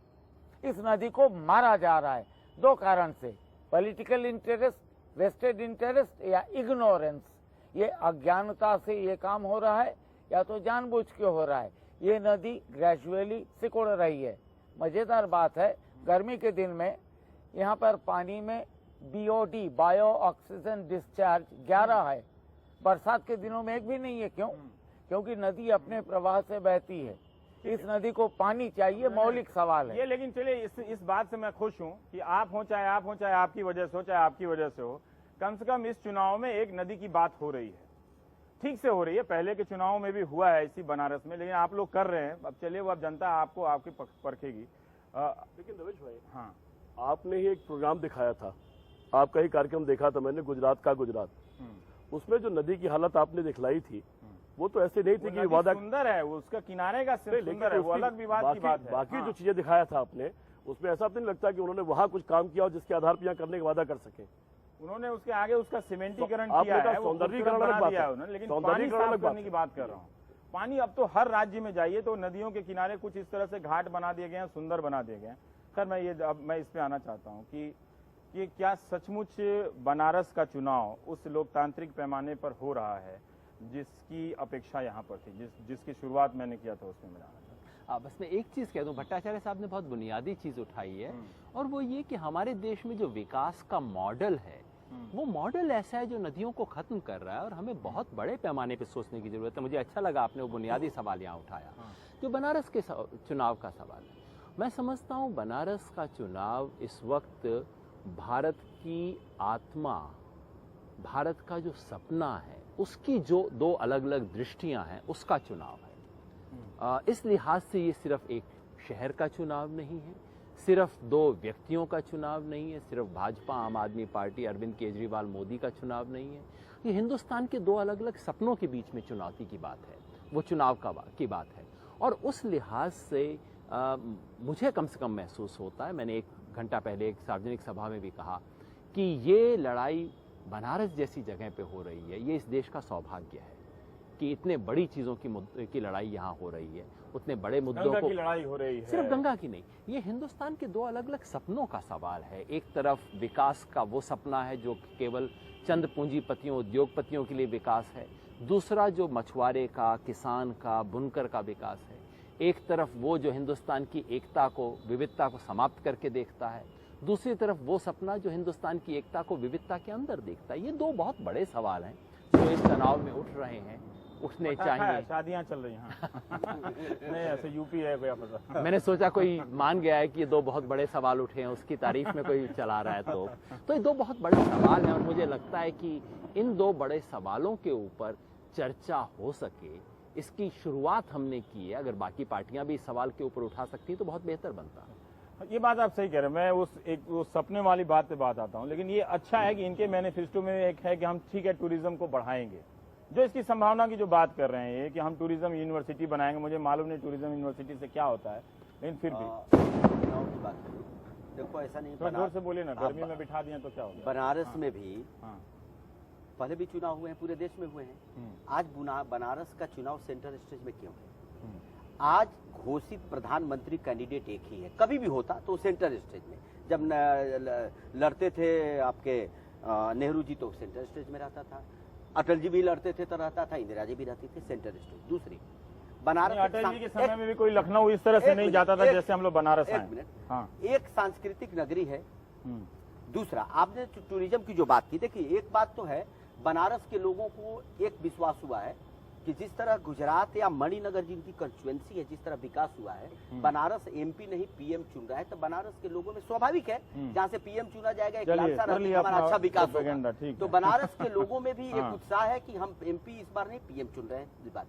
इस नदी को मारा जा रहा है 2 कारण से, पॉलिटिकल इंटरेस्ट, वेस्टेड इंटरेस्ट या इग्नोरेंस। ये अज्ञानता से ये काम हो रहा है या तो जानबूझ के हो रहा है। ये नदी ग्रेजुअली सिकुड़ रही है। मजेदार बात है, गर्मी के दिन में यहाँ पर पानी में BOD, बायो ऑक्सीजन डिस्चार्ज 11 है, बरसात के दिनों में एक भी नहीं है। क्यों? क्योंकि नदी अपने प्रवाह से बहती है। इस नदी को पानी चाहिए, मौलिक सवाल है ये। लेकिन चलिए, इस बात से मैं खुश हूं कि आप हो चाहे आपकी वजह से हो, चाहे आपकी वजह से हो, कम से कम इस चुनाव में एक नदी की बात हो रही है, ठीक से हो रही है। पहले के चुनाव में भी हुआ है इसी बनारस में, लेकिन आप लोग कर रहे हैं। अब चलिए, वो अब जनता आपको आपकी परखेगी। लेकिन रमेश भाई, हाँ, आपने ही एक प्रोग्राम दिखाया था, आपका ही कार्यक्रम देखा था मैंने, गुजरात का गुजरात। उसमें जो नदी की हालत आपने दिखलाई थी, वो तो ऐसे नहीं थी कि वादा सुंदर है, वो उसका किनारे का सुंदर है, वो अलग विवाद की बात है। बाकी जो चीजें दिखाया था आपने, उसमें ऐसा तो नहीं लगता कि उन्होंने वहां कुछ काम किया और जिसके आधार पर यहाँ करने का वादा कर सके? उन्होंने उसके आगे उसका सीमेंटीकरण किया है, सौंदर्यीकरण बना दिया है उन्होंने, लेकिन पानी साफ करने की बात कर रहा हूँ। पानी अब तो हर राज्य में जाइए तो नदियों के किनारे कुछ इस तरह से घाट बना दिए गए हैं, सुंदर बना दिए गए हैं। खैर, मैं इस पे आना चाहता हूँ कि क्या सचमुच बनारस का चुनाव उस लोकतांत्रिक पैमाने पर हो रहा है जिसकी अपेक्षा यहाँ पर थी, जिसकी शुरुआत मैंने किया था, उसमें मैं आना चाहता हूँ। बस मैं एक चीज कह दूं, भट्टाचार्य साहब ने बहुत बुनियादी चीज उठाई है, और वो ये कि हमारे देश में जो विकास का मॉडल है, वो मॉडल ऐसा है जो नदियों को खत्म कर रहा है, और हमें बहुत बड़े पैमाने पे सोचने की जरूरत है। मुझे अच्छा लगा आपने वो बुनियादी सवाल यहाँ उठाया जो बनारस के चुनाव का सवाल है। मैं समझता हूं बनारस का चुनाव इस वक्त भारत की आत्मा, भारत का जो सपना है, उसकी जो दो अलग अलग दृष्टियां हैं, उसका चुनाव है। इस लिहाज से ये सिर्फ एक शहर का चुनाव नहीं है, सिर्फ दो व्यक्तियों का चुनाव नहीं है, सिर्फ भाजपा, आम आदमी पार्टी, अरविंद केजरीवाल, मोदी का चुनाव नहीं है। ये हिंदुस्तान के दो अलग अलग सपनों के बीच में चुनौती की बात है, वो चुनाव की बात है। और उस लिहाज से मुझे कम से कम महसूस होता है, मैंने 1 घंटा पहले एक सार्वजनिक सभा में भी कहा कि ये लड़ाई बनारस जैसी जगह पे हो रही है, ये इस देश का सौभाग्य है कि इतने बड़ी चीजों की लड़ाई यहाँ हो रही है, उतने बड़े मुद्दों को, की लड़ाई हो रही है। सिर्फ गंगा की नहीं, ये हिंदुस्तान के दो अलग अलग सपनों का सवाल है। एक तरफ विकास का वो सपना है जो केवल चंद पूंजीपतियों, उद्योगपतियों के लिए विकास है, दूसरा जो मछुआरे का, किसान का, बुनकर का विकास है। एक तरफ वो जो हिंदुस्तान की एकता को, विविधता को समाप्त करके देखता है, दूसरी तरफ वो सपना जो हिंदुस्तान की एकता को विविधता के अंदर देखता है। ये दो बहुत बड़े सवाल हैं जो इस तनाव में उठ रहे हैं, उठने चाहिए। शादियां चल रही हैं। नहीं, ऐसे यूपी है कोई पता। मैंने सोचा कोई मान गया है कि ये दो बहुत बड़े सवाल उठे हैं, उसकी तारीफ में कोई चला रहा है, तो ये दो बहुत बड़े सवाल हैं और मुझे लगता है कि इन दो बड़े सवालों के ऊपर चर्चा हो सके, इसकी शुरुआत हमने की है। अगर बाकी पार्टियां भी इस सवाल के ऊपर उठा सकती तो बहुत बेहतर बनता। ये बात आप सही कह रहे हैं, मैं उस सपने वाली बात पे बात आता हूँ, लेकिन ये अच्छा है कि इनके मैनिफेस्टो में एक है कि हम ठीक है टूरिज्म को बढ़ाएंगे, जो इसकी संभावना की जो बात कर रहे हैं ये कि हम टूरिज्म यूनिवर्सिटी बनाएंगे। मुझे मालूम नहीं टूरिज्म यूनिवर्सिटी से क्या होता है, लेकिन फिर भी देखो ऐसा नहीं, थोड़ा जोर से बोलिए ना, गर्मी में बिठा दिया तो क्या होगा। बनारस में भी पहले भी चुनाव हुए हैं, पूरे देश में हुए हैं। आज बनारस का चुनाव सेंटर स्टेज में क्यों है? आज घोषित प्रधानमंत्री कैंडिडेट एक ही है, कभी भी होता तो सेंटर स्टेज में। जब लड़ते थे आपके नेहरू जी तो सेंटर स्टेज में रहता था, अटल जी भी लड़ते थे तो रहता था, इंदिरा जी भी रहती थी सेंटर स्टेज। दूसरी बनारस, अटल जी के समय में भी कोई लखनऊ इस तरह से नहीं जाता था जैसे हम लोग बनारस आए। एक मिनट, एक सांस्कृतिक नगरी है। दूसरा, आपने टूरिज्म की जो बात की, देखिए एक बात तो है, बनारस के लोगों को एक विश्वास हुआ है कि जिस तरह गुजरात या मणिनगर जिनकी कंस्टिट्यूएंसी है, जिस तरह विकास हुआ है, बनारस एमपी नहीं पीएम चुन रहा है, तो बनारस के लोगों में स्वाभाविक है जहाँ से पीएम चुना जाएगा, एक लालसा रहती है, हमारा अच्छा विकास होगा। तो बनारस के लोगों में भी एक उत्साह है कि हम एमपी इस बार नहीं पीएम चुन रहे हैं। इस बात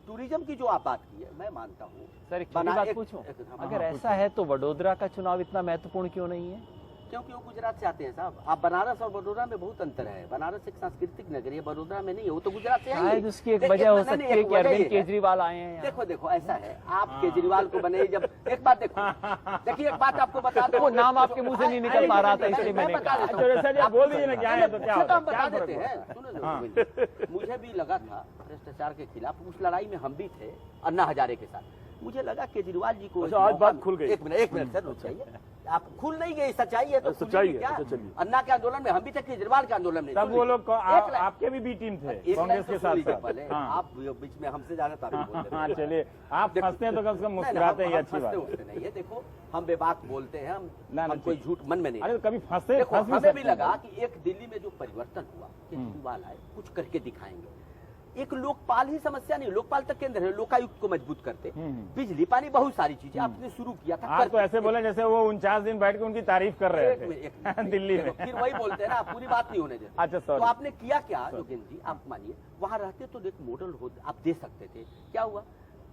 टूरिज्म की जो आप बात की है, मैं मानता हूँ। सर एक बात पूछूं, अगर ऐसा है तो वडोदरा का चुनाव इतना महत्वपूर्ण क्यों नहीं है? क्योंकि वो गुजरात से आते हैं साहब। आप बनारस और बड़ौदा में बहुत अंतर है। बनारस एक सांस्कृतिक नगरी है, बड़ौदा में नहीं है, वो तो गुजरात से आई है। उसकी एक वजह हो सकती है कि अरविंद केजरीवाल आए हैं। देखो ऐसा है, आप केजरीवाल को बने जब एक बात देखिए एक बात आपको बता दो, वो नाम आपके मुंह से नहीं निकल पा रहा था इसलिए मैंने कहा। बोल दीजिए ना क्या है तो क्या हम बता देते हैं। सुनो, मुझे भी लगा था भ्रष्टाचार के खिलाफ उस लड़ाई में हम भी थे अन्ना हजारे के साथ। मुझे लगा केजरीवाल जी को आज बात खुल गई। एक मिनट सर, रुक आप खुल नहीं गई, सच्चाई है तो सच्चाई है। क्या? अन्ना के आंदोलन में हम भी थे, केजरीवाल के आंदोलन में तब वो लोग आपके भी टीम थे कांग्रेस के साथ। आप बीच में हमसे ज्यादा तारीफ बोलते हैं। चलिए, आप फंसते हैं तो कम से कम मुस्कुराते हैं, अच्छी बात नहीं है। देखो हम बेबाक बोलते हैं, हम कोई झूठ मन में नहीं। अरे कभी फंसते, हमें भी लगा कि एक दिल्ली में जो परिवर्तन हुआ, केजरीवाल आए, कुछ करके दिखाएंगे। एक लोकपाल ही समस्या नहीं, लोकपाल तक केंद्र है, लोकायुक्त को मजबूत करते, बिजली पानी बहुत सारी चीजें आपने शुरू किया था। आप तो ऐसे बोले जैसे वो 49 दिन बैठ के उनकी तारीफ कर रहे थे दिल्ली में। फिर वही बोलते हैं ना, पूरी बात नहीं होने देते। अच्छा तो आपने किया क्या जोगेंद्र जी? आप मानिए वहां रहते तो एक मॉडल हो आप दे सकते थे। क्या हुआ?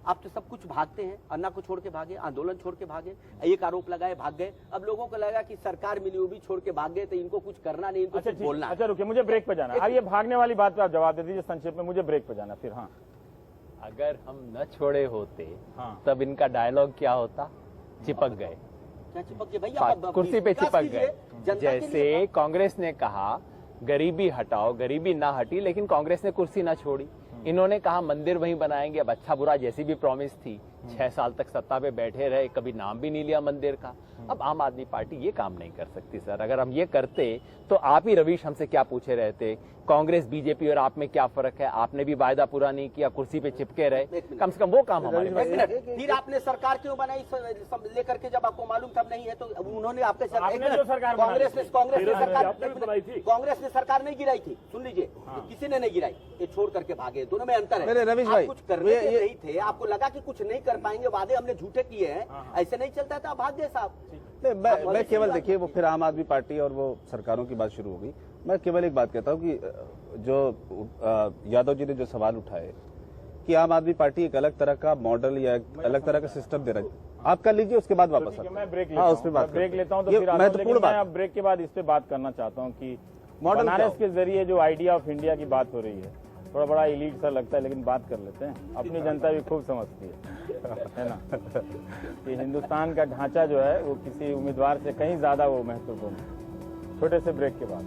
आप तो सब कुछ भागते हैं, अन्ना को छोड़ के भागे, आंदोलन छोड़ के भागे, एक आरोप लगाए भाग गए। अब लोगों को लगा कि सरकार मिली, वो भी छोड़ के भाग गए, तो इनको कुछ करना नहीं, इनको कुछ बोलना। अच्छा रुकिए, मुझे ब्रेक पे जाना। अब ये भागने वाली बात पे आप जवाब दे दीजिए संक्षेप में, मुझे ब्रेक पे जाना फिर। हाँ, अगर हम न छोड़े होते तब इनका डायलॉग क्या होता? चिपक गए, क्या चिपक गए भैया? कुर्सी पे चिपक गए। जैसे कांग्रेस ने कहा गरीबी हटाओ, गरीबी ना हटी, लेकिन कांग्रेस ने कुर्सी ना छोड़ी। इन्होंने कहा मंदिर वहीं बनाएंगे, अब अच्छा बुरा जैसी भी प्रॉमिस थी, 6 साल तक सत्ता पे बैठे रहे, कभी नाम भी नहीं लिया मंदिर का। अब आम आदमी पार्टी ये काम नहीं कर सकती सर। अगर हम ये करते तो आप ही रवीश हमसे क्या पूछे रहते, कांग्रेस बीजेपी और आप में क्या फर्क है? आपने भी वायदा पूरा नहीं किया, कुर्सी पे चिपके रहे, कम से कम वो काम हमारे पास है। फिर आपने सरकार क्यों बनाई लेकर के, जब आपको मालूम तब नहीं है तो उन्होंने आपके कांग्रेस ने सरकार नहीं गिराई थी, सुन लीजिए, किसी ने नहीं गिराई, ये छोड़ करके भागे, दोनों में अंतर है। रवीश भाई, कुछ करने के नहीं थे, आपको लगा कि कुछ नहीं कर पाएंगे, वादे हमने झूठे किए हैं, ऐसे नहीं चलता था, आप भाग गए साहब। मैं केवल देखिए, वो फिर आम आदमी पार्टी और वो सरकारों की बात शुरू हो गई। मैं केवल एक बात कहता हूँ कि जो यादव जी ने जो सवाल उठाए कि आम आदमी पार्टी एक अलग तरह का मॉडल या एक अलग तरह का सिस्टम दे रहा है, आप कर लीजिए, उसके बाद वापस मैं ब्रेक लेता हूं, उस पे बात ब्रेक लेता हूं, तो ये फिर महत्वपूर्ण बात। मैं ब्रेक के बाद इस पे बात करना चाहता हूं कि मॉडल बनारस के जरिए जो आइडिया ऑफ इंडिया की बात हो रही है, थोड़ा बड़ा इलीट सा लगता है, लेकिन बात कर लेते हैं। अपनी जनता भी खूब समझती है ना, कि हिंदुस्तान का ढांचा जो है वो किसी उम्मीदवार से कहीं ज्यादा वो महत्वपूर्ण है। छोटे से ब्रेक के बाद